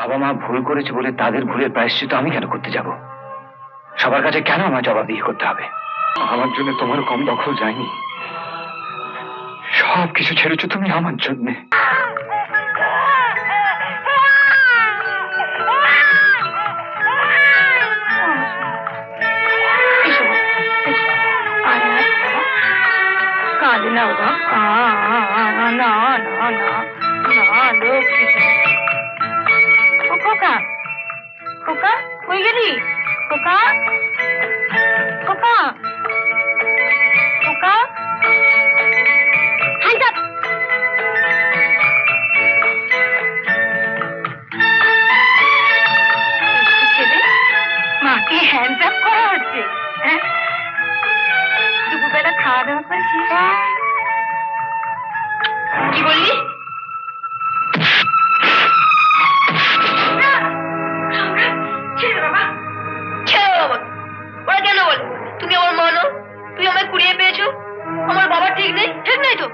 বাবা মা ভুল করেছে বলে তাদের ভুলের প্রায়শ্চিত্ত আমি কেন করতে যাব? সবার কাছে কেন আমার জবাবদিহি করতে হবে? আমার জন্য তোমার কম দখল যায়নি। সব কিছু ছেড়েছো তুমি আমার জন্যে। কাঁদে না বাবা, না না না না লক্ষ্মী। ও খোকা, খোকা কই গেলি? খোকা, খোকা, খোকা, মাকে হ্যান্ডস আপ করা হচ্ছে। হ্যাঁ, দুপুরবেলা খাওয়া দাওয়া করেছিস? কি বললি? ছেড়ে বাবা, ছেড়ে বাবা। ওরা কেন বলে তুমি আমার মা নও? তুই আমায় কুড়িয়ে পেয়েছো। আমার বাবা ঠিক নেই? ঠিক নেই তো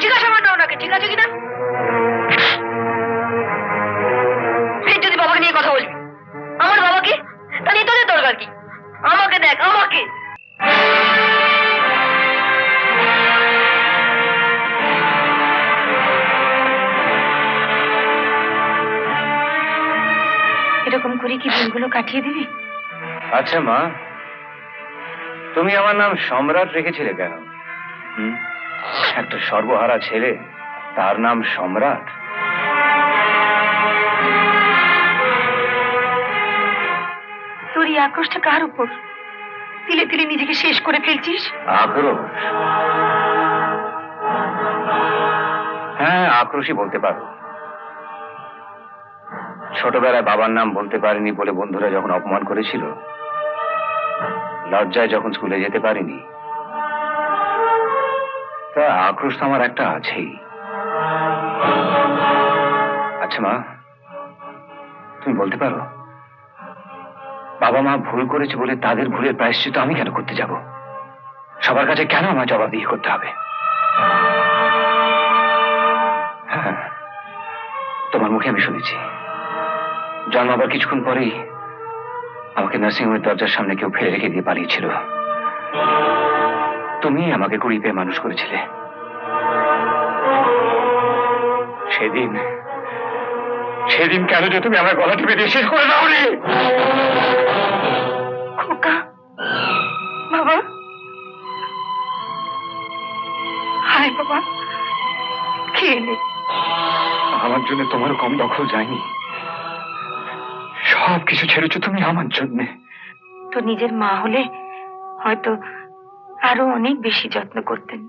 জিজ্ঞাসা কর না ওনাকে ঠিক আছে কিনা। ফের যদি বাবাকে নিয়ে কথা বলবি, আমার বাবাকে, তাহলে তোদের দরকার কি? আমাকে দেখ, আমাকে। এরকম করে কি দিনগুলো কাটিয়ে দিবি? আচ্ছা মা, তুমি আমার নাম সম্রাট রেখেছিলে কেন? একটা সর্বহারা ছেলে, তার নাম সম্রাট। তোর এই আক্রোশটা কার উপর? তিলে তিলে নিজেকে শেষ করে ফেলছিস। আক্রোশ? হ্যাঁ, আক্রোশই বলতে পারো। ছোটবেলায় বাবার নাম বলতে পারিনি বলে বন্ধুরা যখন অপমান করেছিল, লজ্জায় যখন স্কুলে যেতে পারিনি, তা আক্রোশ তো আমার একটা আছেই। আচ্ছা মা, তুমি বলতে পারো বাবা মা ভুল করেছে বলে তাদের ভুলের প্রায়শ্চিত্ত আমি কেন করতে যাব? সবার কাছে কেন আমার জবাবদিহি করতে হবে? হ্যাঁ, তোমার মুখে আমি শুনেছি জন্মাবার কিছুক্ষণ পরেই আমাকে নার্সিংহোমের দরজার সামনে কেউ ফেলে রেখে দিয়ে পালিয়েছিল। তুমি আমাকে কুড়ি পেয়ে মানুষ করেছিলে। সেদিন সেদিন কেন যে তুমি আমার গলা টিপে দিয়ে শেষ করে দাও রে? খোকা, বাবা, হায় বাবা, খেয়ে নে। আমার জন্য তোমার কম দখল যায়নি। সব কিছু ছেড়েছো তুমি আমার জন্যে। তো নিজের মা হলে হয়তো আরো অনেক বেশি যত্ন করতেন।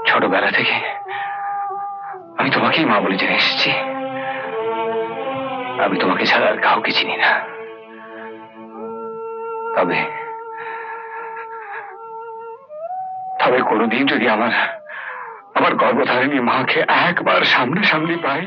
ছোটবেলা থেকে আমি তোমাকেই মা বলে জেনে এসেছি। আমি তোমাকে ছাড়া আর কাউকে চিনি না। তবে তবে কোনোদিন যদি আমার গর্ভধারিণী মাকে একবার সামনাসামনি পাই,